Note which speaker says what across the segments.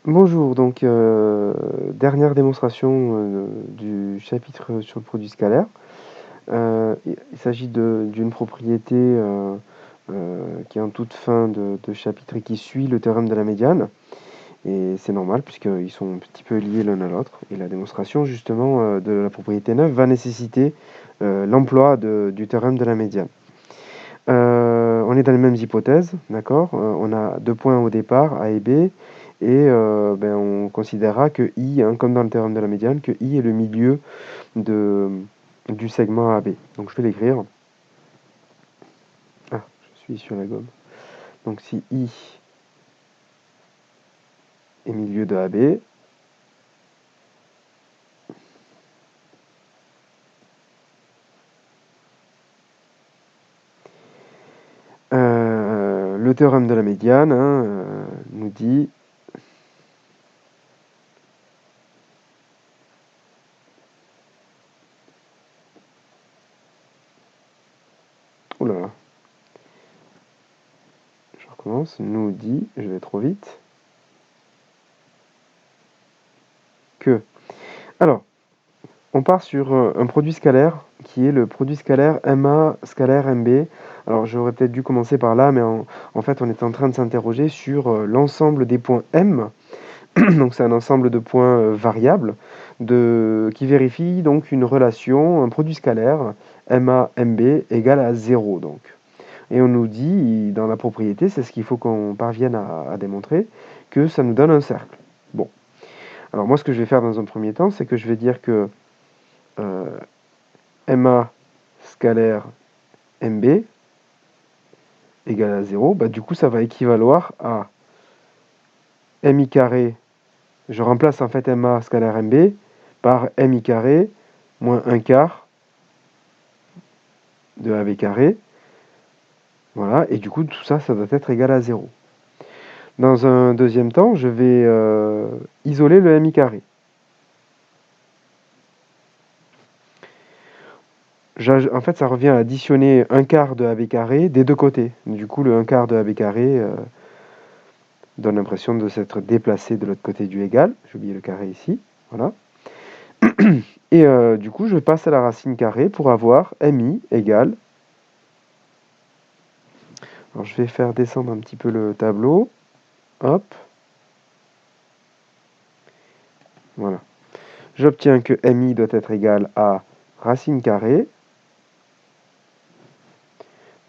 Speaker 1: Bonjour, donc dernière démonstration du chapitre sur le produit scalaire. Il s'agit d'une propriété qui est en toute fin de chapitre et qui suit le théorème de la médiane. Et c'est normal puisqu'ils sont un petit peu liés l'un à l'autre. Et la démonstration justement de la propriété 9 va nécessiter l'emploi du théorème de la médiane. On est dans les mêmes hypothèses, d'accord? On a deux points au départ, A et B, et on considérera que I, hein, comme dans le théorème de la médiane, que I est le milieu du segment AB. Donc je vais l'écrire. Ah, je suis sur la gomme. Donc si I est milieu de AB, le théorème de la médiane nous dit oula, je recommence, nous dit, je vais trop vite, que... Alors, on part sur un produit scalaire qui est le produit scalaire MA scalaire MB. Alors j'aurais peut-être dû commencer par là, mais en fait on est en train de s'interroger sur l'ensemble des points M. Donc c'est un ensemble de points variables qui vérifie donc une relation, un produit scalaire MA MB égale à 0. Donc. Et on nous dit dans la propriété, c'est ce qu'il faut qu'on parvienne à démontrer, que ça nous donne un cercle. Bon. Alors moi ce que je vais faire dans un premier temps, c'est que je vais dire que MA scalaire MB égale à 0, bah, du coup ça va équivaloir à MI carré, je remplace en fait MA scalaire MB par MI carré moins 1 quart de AB carré, voilà, et du coup tout ça, ça doit être égal à 0. Dans un deuxième temps, je vais isoler le MI carré. En fait, ça revient à additionner 1 quart de AB carré des deux côtés. Du coup, le 1 quart de AB carré donne l'impression de s'être déplacé de l'autre côté du égal. J'ai oublié le carré ici. Voilà. Et du coup, je passe à la racine carrée pour avoir mi égale... Alors, je vais faire descendre un petit peu le tableau. Hop. Voilà. J'obtiens que mi doit être égal à racine carrée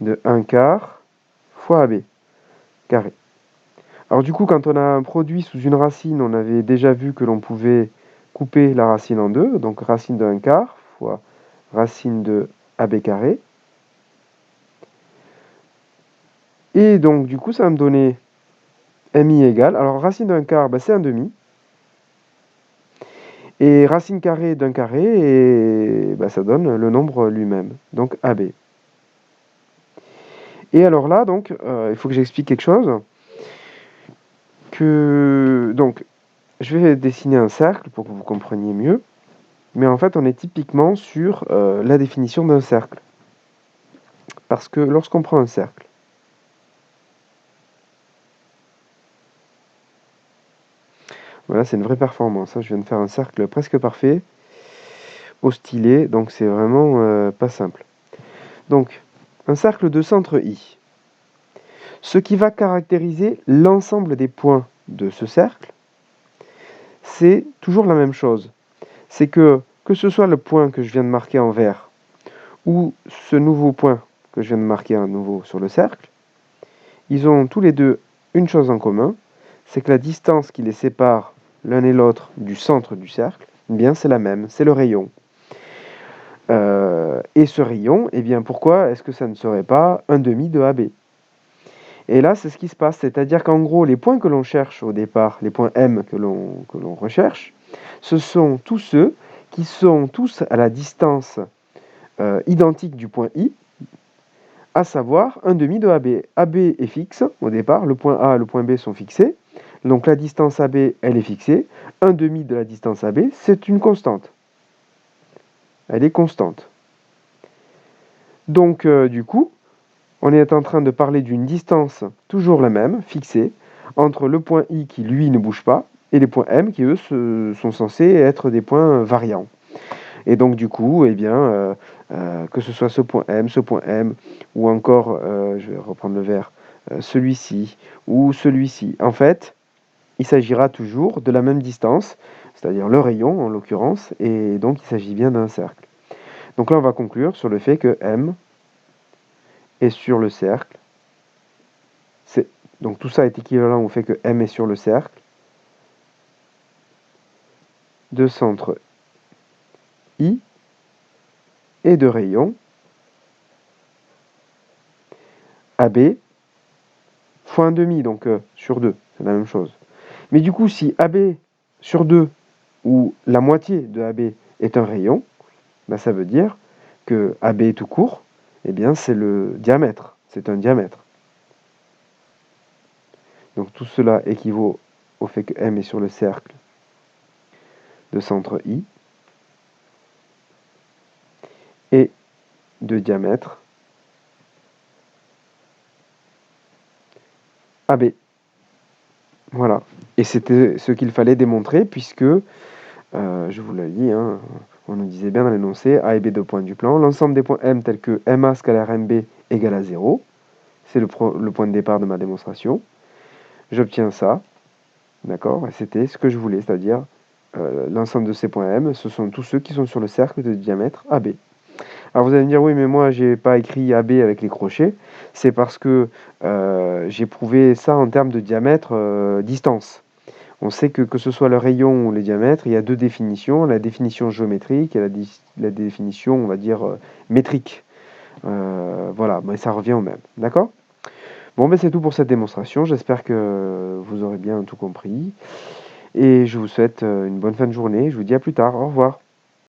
Speaker 1: de 1 quart fois AB carré. Alors du coup, quand on a un produit sous une racine, on avait déjà vu que l'on pouvait couper la racine en deux. Donc racine de 1 quart fois racine de AB carré. Et donc du coup, ça va me donner mi égale... Alors racine de 1 quart, c'est un demi. Et racine carrée d'un carré, et ça donne le nombre lui-même, donc AB. Et alors là, donc, il faut que j'explique quelque chose. Donc, je vais dessiner un cercle pour que vous compreniez mieux. Mais en fait, on est typiquement sur la définition d'un cercle. Parce que lorsqu'on prend un cercle, voilà, c'est une vraie performance. Je viens de faire un cercle presque parfait, au stylet, donc c'est vraiment pas simple. Donc, un cercle de centre I. Ce qui va caractériser l'ensemble des points de ce cercle, c'est toujours la même chose. C'est que ce soit le point que je viens de marquer en vert, ou ce nouveau point que je viens de marquer à nouveau sur le cercle, ils ont tous les deux une chose en commun, c'est que la distance qui les sépare l'un et l'autre du centre du cercle, eh bien c'est la même, c'est le rayon. Et ce rayon, eh bien pourquoi est-ce que ça ne serait pas un demi de AB? Et là, c'est ce qui se passe, c'est-à-dire qu'en gros, les points que l'on cherche au départ, les points M que l'on recherche, ce sont tous ceux qui sont tous à la distance identique du point I, à savoir un demi de AB. AB est fixe au départ, le point A et le point B sont fixés, donc la distance AB, elle est fixée. Un demi de la distance AB, c'est une constante. Elle est constante. Donc, du coup, on est en train de parler d'une distance toujours la même, fixée, entre le point I qui, lui, ne bouge pas, et les points M qui, eux, sont censés être des points variants. Et donc, du coup, eh bien, que ce soit ce point M, ou encore, je vais reprendre le vert, celui-ci, ou celui-ci, en fait, il s'agira toujours de la même distance, c'est-à-dire le rayon, en l'occurrence, et donc il s'agit bien d'un cercle. Donc là, on va conclure sur le fait que M est sur le cercle. Donc tout ça est équivalent au fait que M est sur le cercle de centre I et de rayon AB fois 1,5, donc sur 2, c'est la même chose. Mais du coup, si AB sur 2, ou la moitié de AB est un rayon, ben ça veut dire que AB tout court, eh bien c'est le diamètre, c'est un diamètre. Donc tout cela équivaut au fait que M est sur le cercle de centre I et de diamètre AB. Voilà. Et c'était ce qu'il fallait démontrer puisque, je vous l'ai dit, hein, on nous disait bien dans l'énoncé, A et B deux points du plan, l'ensemble des points M tels que MA scalaire MB égale à 0, c'est le point de départ de ma démonstration. J'obtiens ça, d'accord, et c'était ce que je voulais, c'est-à-dire l'ensemble de ces points M, ce sont tous ceux qui sont sur le cercle de diamètre AB. Alors vous allez me dire, oui, mais moi, j'ai pas écrit AB avec les crochets. C'est parce que j'ai prouvé ça en termes de diamètre, distance. On sait que ce soit le rayon ou les diamètres, il y a deux définitions, la définition géométrique et la définition, on va dire, métrique. Voilà, mais ça revient au même. D'accord? Bon, ben c'est tout pour cette démonstration. J'espère que vous aurez bien tout compris. Et je vous souhaite une bonne fin de journée. Je vous dis à plus tard. Au revoir.